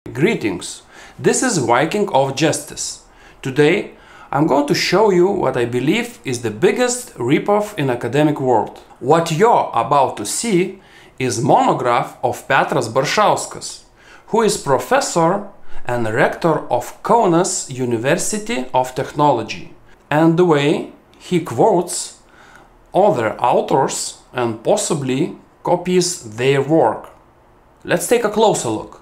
Greetings, this is Viking of Justice. Today I'm going to show you what I believe is the biggest ripoff in academic world. What you're about to see is monograph of Petras Baršauskas, who is professor and rector of Kaunas University of Technology, and the way he quotes other authors and possibly copies their work. Let's take a closer look.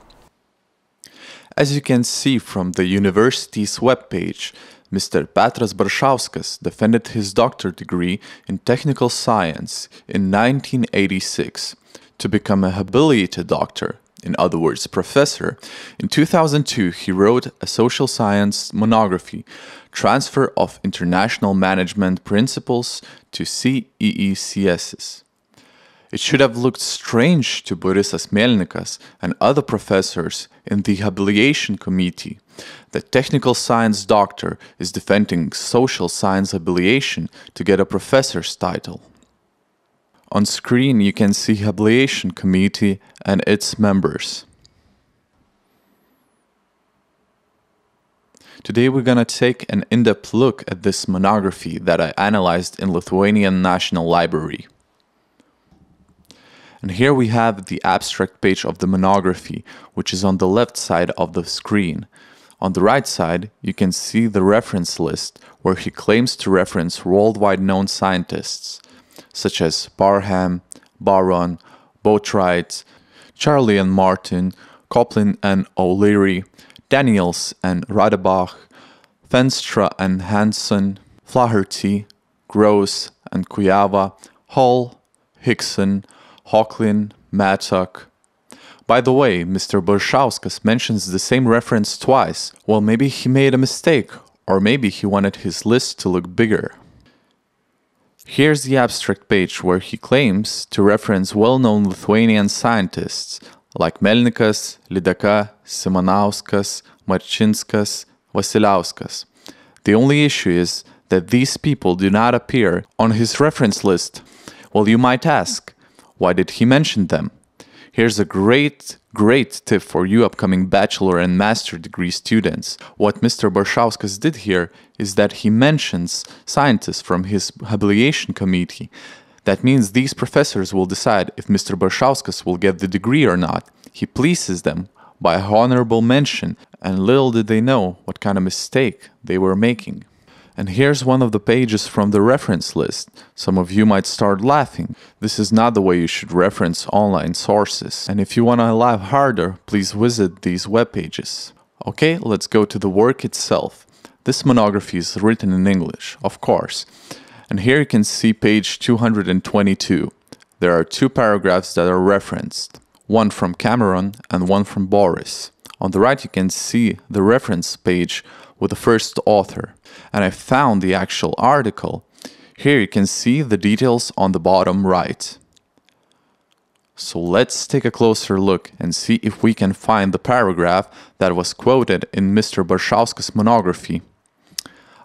As you can see from the university's webpage, Mr. Petras Baršauskas defended his doctorate degree in technical science in 1986. To become a habilitated doctor, in other words, professor, in 2002 he wrote a social science monography, Transfer of International Management Principles to CEECSs. It should have looked strange to Borisas Melnikas and other professors in the habilitation committee that technical science doctor is defending social science habilitation to get a professor's title. On screen you can see habilitation committee and its members. Today we're gonna take an in-depth look at this monography that I analyzed in Lithuanian National Library. And here we have the abstract page of the monography, which is on the left side of the screen. On the right side, you can see the reference list, where he claims to reference worldwide known scientists, such as Barham, Baron, Botwright, Charlie and Martin, Coplin and O'Leary, Daniels and Radebach, Fenstra and Hansen, Flaherty, Gross and Kuyava, Hall, Hickson, Hocklin, Mattock. By the way, Mr. Baršauskas mentions the same reference twice. Well, maybe he made a mistake, or maybe he wanted his list to look bigger. Here's the abstract page where he claims to reference well-known Lithuanian scientists like Melnikas, Lydeka, Simanauskas, Marčinskas, Vasiliauskas. The only issue is that these people do not appear on his reference list. Well, you might ask, why did he mention them? Here's a great tip for you upcoming bachelor and master degree students. What Mr. Baršauskas did here is that he mentions scientists from his habilitation committee. That means these professors will decide if Mr. Baršauskas will get the degree or not. He pleases them by honorable mention, and little did they know what kind of mistake they were making. And here's one of the pages from the reference list. Some of you might start laughing. This is not the way you should reference online sources. And if you want to laugh harder, please visit these web pages. Okay, let's go to the work itself. This monography is written in English, of course. And here you can see page 222. There are two paragraphs that are referenced, one from Cameron and one from Boris. On the right you can see the reference page with the first author, and I found the actual article. Here you can see the details on the bottom right. So let's take a closer look and see if we can find the paragraph that was quoted in Mr. Baršauskas' monography.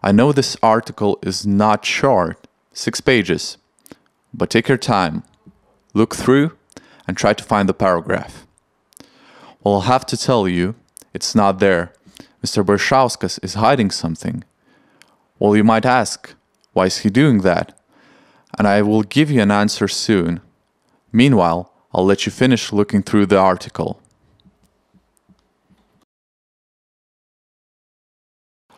I know this article is not short, 6 pages, but take your time, look through and try to find the paragraph. Well, I'll have to tell you, it's not there. Mr. Baršauskas is hiding something. Well, you might ask, why is he doing that? And I will give you an answer soon. Meanwhile, I'll let you finish looking through the article.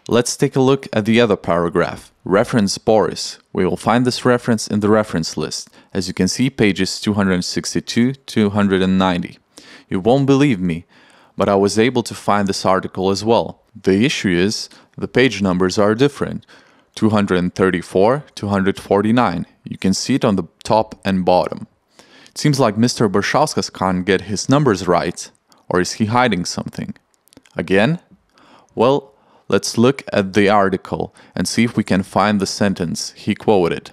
Let's take a look at the other paragraph, reference Boris. We will find this reference in the reference list, as you can see pages 262 to 290. You won't believe me, but I was able to find this article as well. The issue is, the page numbers are different, 234, 249. You can see it on the top and bottom. It seems like Mr. Baršauskas can't get his numbers right, or is he hiding something? Again? Well, let's look at the article and see if we can find the sentence he quoted.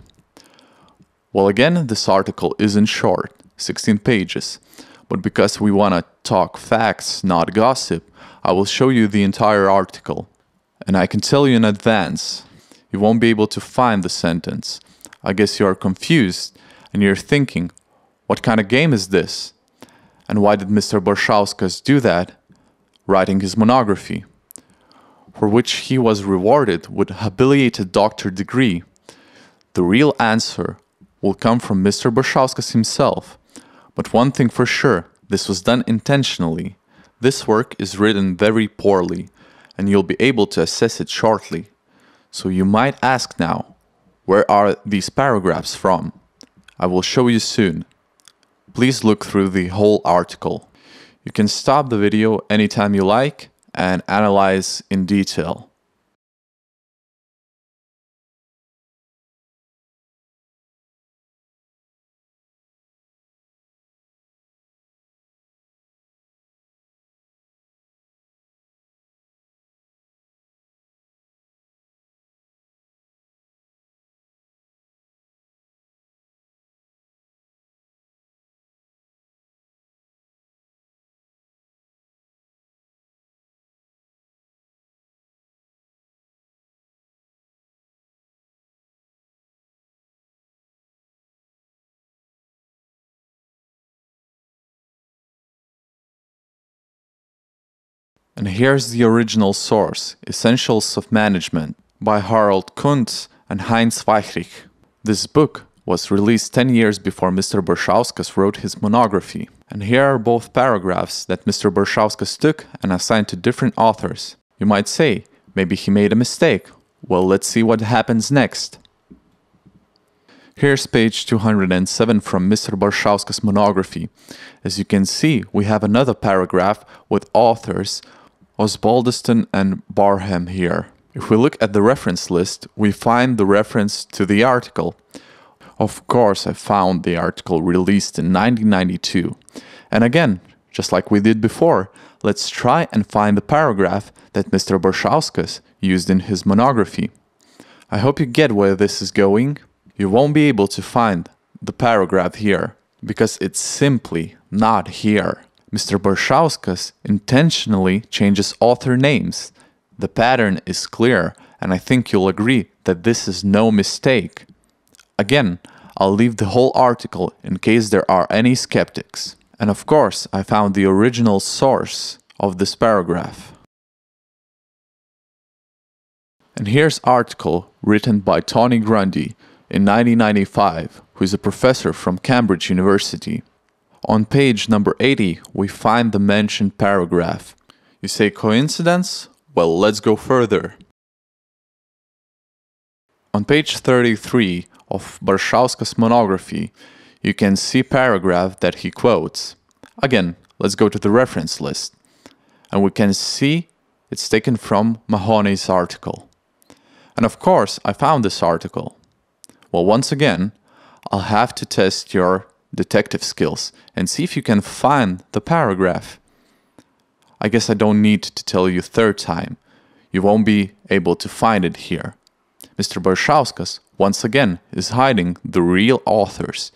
Well, again, this article isn't short, 16 pages. But because we want to talk facts, not gossip, I will show you the entire article. And I can tell you in advance, you won't be able to find the sentence. I guess you are confused and you're thinking, what kind of game is this? And why did Mr. Baršauskas do that? writing his monography, for which he was rewarded with a habilitated doctor degree. The real answer will come from Mr. Baršauskas himself. But one thing for sure, this was done intentionally. This work is written very poorly, and you'll be able to assess it shortly. So you might ask now, where are these paragraphs from? I will show you soon. Please look through the whole article. You can stop the video anytime you like and analyze in detail. And here's the original source, Essentials of Management, by Harald Kuntz and Heinz Weichrich. This book was released 10 years before Mr. Baršauskas wrote his monography. And here are both paragraphs that Mr. Baršauskas took and assigned to different authors. You might say, maybe he made a mistake. Well, let's see what happens next. Here's page 207 from Mr. Baršauskas' monography. As you can see, we have another paragraph with authors Osbaldiston and Barham here. If we look at the reference list, we find the reference to the article. Of course, I found the article released in 1992. And again, just like we did before, let's try and find the paragraph that Mr. Baršauskas used in his monography. I hope you get where this is going. You won't be able to find the paragraph here, because it's simply not here. Mr. Baršauskas intentionally changes author names. The pattern is clear, and I think you'll agree that this is no mistake. Again, I'll leave the whole article in case there are any skeptics. And of course, I found the original source of this paragraph. And here's an article written by Tony Grundy in 1995, who is a professor from Cambridge University. On page number 80, we find the mentioned paragraph. You say coincidence? Well, let's go further. On page 33 of Baršauskas' monography, you can see paragraph that he quotes. Again, let's go to the reference list. And we can see it's taken from Mahoney's article. And of course, I found this article. Well, once again, I'll have to test your detective skills and see if you can find the paragraph. I guess I don't need to tell you third time. You won't be able to find it here. Mr. Baršauskas, once again, is hiding the real authors.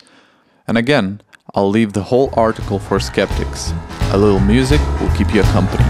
And again, I'll leave the whole article for skeptics. A little music will keep you company.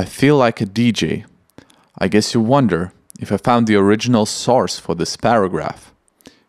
I feel like a DJ. I guess you wonder if I found the original source for this paragraph.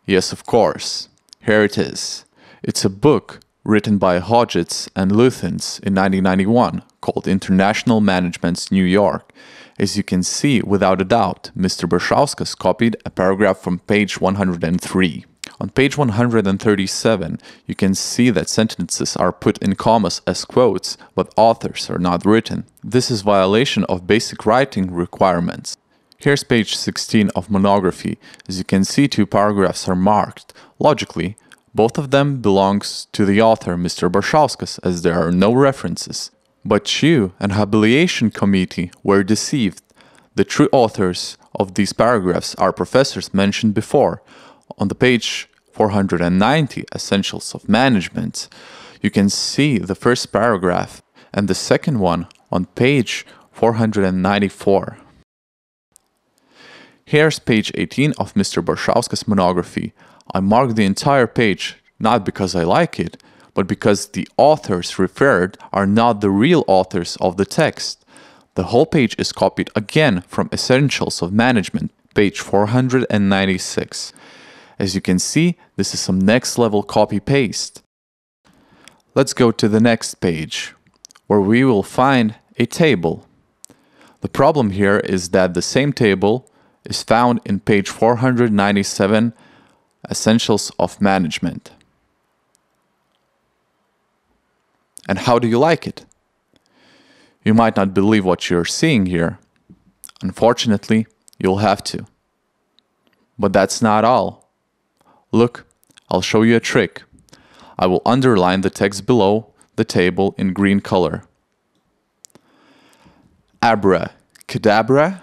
Yes, of course. Here it is. It's a book written by Hodgetts and Lutyens in 1991 called International Management's New York. As you can see, without a doubt, Mr. Baršauskas copied a paragraph from page 103. On page 137, you can see that sentences are put in commas as quotes, but authors are not written. This is violation of basic writing requirements. Here's page 16 of monography. As you can see, 2 paragraphs are marked. Logically, both of them belongs to the author, Mr. Baršauskas, as there are no references. But you and Habilitation Committee were deceived. The true authors of these paragraphs are professors mentioned before. On the page 490, Essentials of Management, you can see the first paragraph and the second one on page 494. Here's page 18 of Mr. Baršauskas' monography. I marked the entire page not because I like it, but because the authors referred are not the real authors of the text. The whole page is copied again from Essentials of Management, page 496. As you can see, this is some next level copy-paste. Let's go to the next page, where we will find a table. The problem here is that the same table is found in page 497, Essentials of Management. And how do you like it? You might not believe what you're seeing here. Unfortunately, you'll have to. But that's not all. Look, I'll show you a trick. I will underline the text below the table in green color. Abracadabra.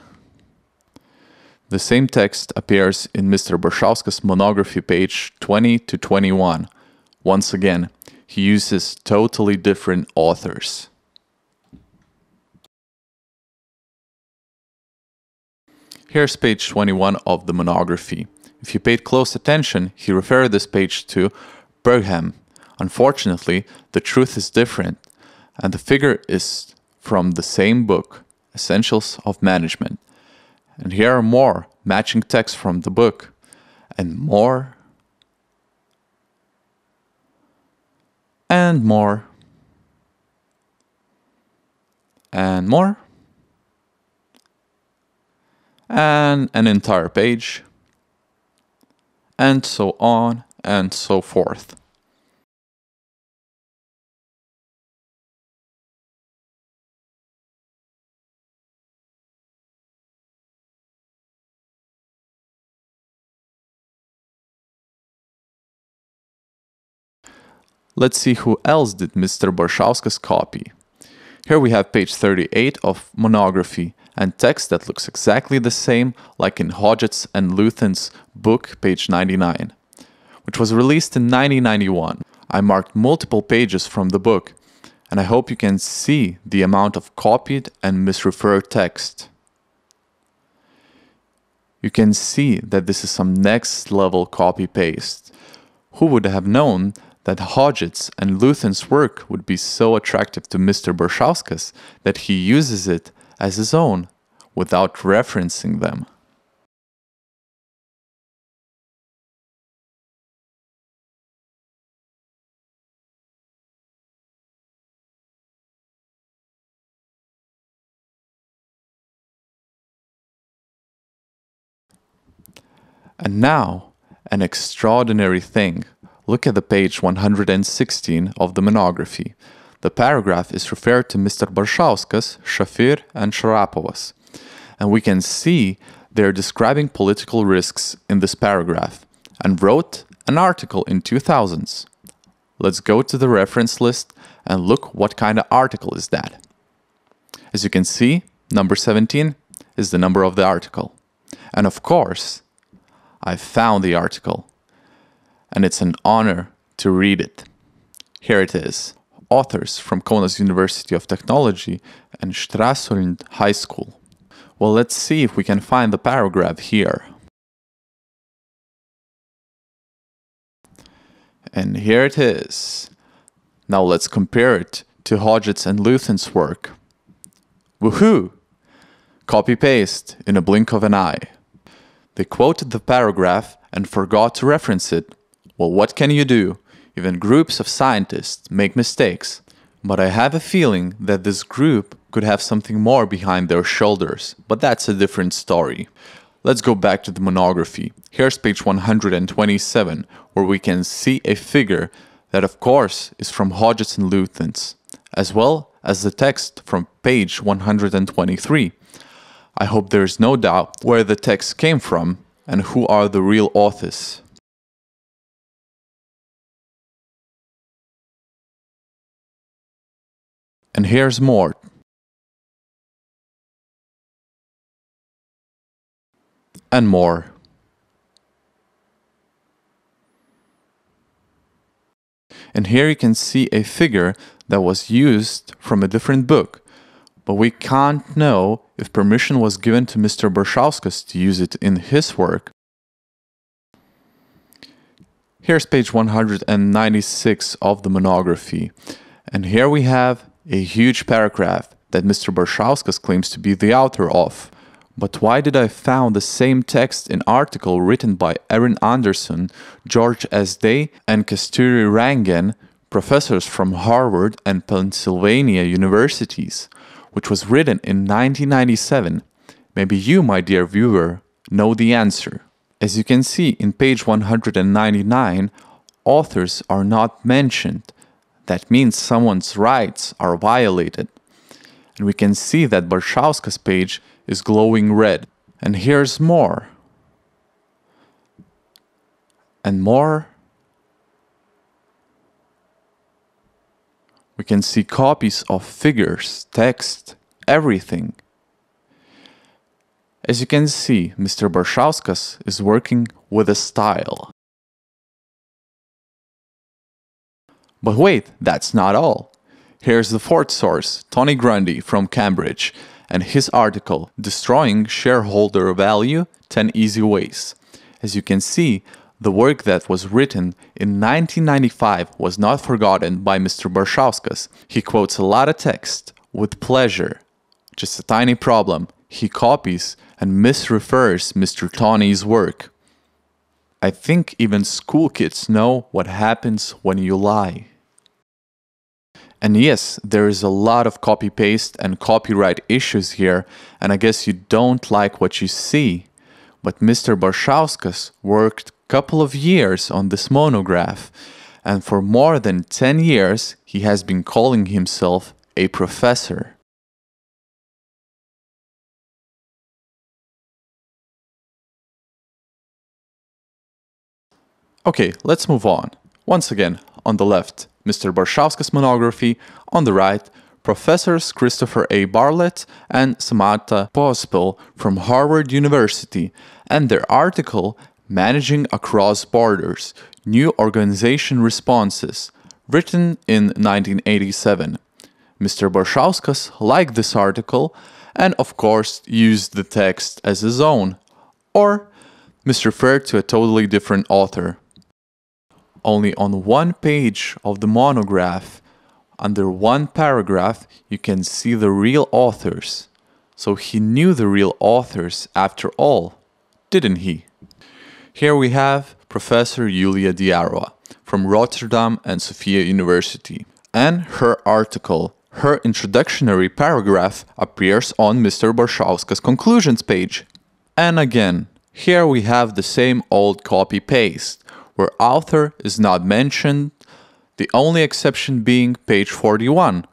The same text appears in Mr. Baršauskas' monography page 20 to 21. Once again, he uses totally different authors. Here's page 21 of the monography. If you paid close attention, he referred this page to Brigham. Unfortunately, the truth is different, and the figure is from the same book, Essentials of Management. And here are more matching texts from the book, and more, and more, and more, and an entire page, and so on and so forth. Let's see who else did Mr. Baršauskas copy. Here we have page 38 of monography and text that looks exactly the same like in Hodgetts and Lutyens' book, page 99, which was released in 1991. I marked multiple pages from the book, and I hope you can see the amount of copied and misreferred text. You can see that this is some next level copy-paste. Who would have known that Hodgetts and Lutyens' work would be so attractive to Mr. Baršauskas that he uses it as his own without referencing them. And now, an extraordinary thing. Look at the page 116 of the monography. The paragraph is referred to Mr. Baršauskas, Šafir, and Šarapovas. And we can see they're describing political risks in this paragraph and wrote an article in 2000s. Let's go to the reference list and look what kind of article is that. As you can see, number 17 is the number of the article. And of course, I found the article. And it's an honor to read it. Here it is. Authors from Kaunas University of Technology and Stralsund High School. Well, let's see if we can find the paragraph here. And here it is. Now let's compare it to Hodgetts and Lutyens' work. Woohoo! Copy-paste in a blink of an eye. They quoted the paragraph and forgot to reference it. Well, what can you do? Even groups of scientists make mistakes. But I have a feeling that this group could have something more behind their shoulders, but that's a different story. Let's go back to the monography. Here's page 127, where we can see a figure that of course is from Hodges and Lutyens, as well as the text from page 123. I hope there is no doubt where the text came from and who are the real authors. And here's more. And more. And here you can see a figure that was used from a different book, but we can't know if permission was given to Mr. Baršauskas to use it in his work. Here's page 196 of the monography, and here we have a huge paragraph that Mr. Baršauskas claims to be the author of. But why did I found the same text in article written by Erin Anderson, George S. Day, and Kasturi Rangan, professors from Harvard and Pennsylvania universities, which was written in 1997? Maybe you, my dear viewer, know the answer. As you can see in page 199, authors are not mentioned. That means someone's rights are violated. And we can see that Baršauskas' page is glowing red. And here's more. And more. We can see copies of figures, text, everything. As you can see, Mr. Baršauskas is working with a style. But wait, that's not all. Here's the fourth source, Tony Grundy from Cambridge, and his article, Destroying Shareholder Value, 10 Easy Ways. As you can see, the work that was written in 1995 was not forgotten by Mr. Baršauskas. He quotes a lot of text with pleasure. Just a tiny problem, he copies and misrefers Mr. Tony's work. I think even school kids know what happens when you lie. And yes, there is a lot of copy-paste and copyright issues here, and I guess you don't like what you see. But Mr. Baršauskas worked a couple of years on this monograph, and for more than 10 years he has been calling himself a professor. Okay, let's move on. Once again, on the left, Mr. Baršauskas' monography, on the right, Professors Christopher A. Bartlett and Samantha Pospel from Harvard University, and their article, Managing Across Borders, New Organization Responses, written in 1987. Mr. Baršauskas liked this article and, of course, used the text as his own, or misreferred to a totally different author. Only on one page of the monograph, under one paragraph, you can see the real authors. So he knew the real authors after all, didn't he? Here we have Professor Julia Diarova from Rotterdam and Sofia University. And her article, her introductory paragraph, appears on Mr. Baršauskas' conclusions page. And again, here we have the same old copy-paste, where author is not mentioned, the only exception being page 41,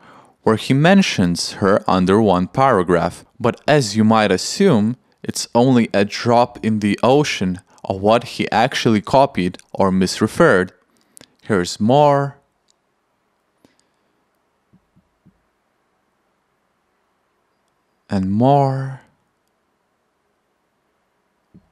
where he mentions her under one paragraph. But as you might assume, it's only a drop in the ocean of what he actually copied or misreferred. Here's more. And more.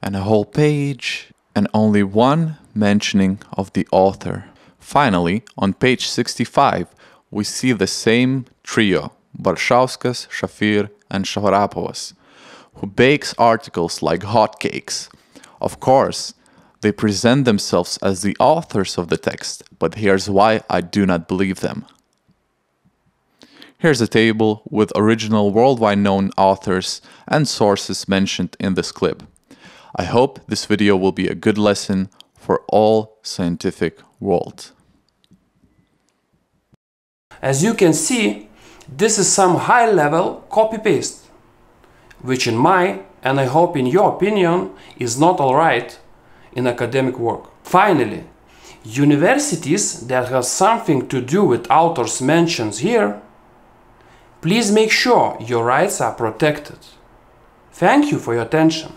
And a whole page. And only one mentioning of the author. Finally, on page 65, we see the same trio, Baršauskas, Shafir, and Šarapovas, who bakes articles like hotcakes. Of course, they present themselves as the authors of the text, but here's why I do not believe them. Here's a table with original worldwide known authors and sources mentioned in this clip. I hope this video will be a good lesson for all scientific world. As you can see, this is some high-level copy-paste, which in my, and I hope in your opinion, is not alright in academic work. Finally, universities that have something to do with authors mentioned here, please make sure your rights are protected. Thank you for your attention.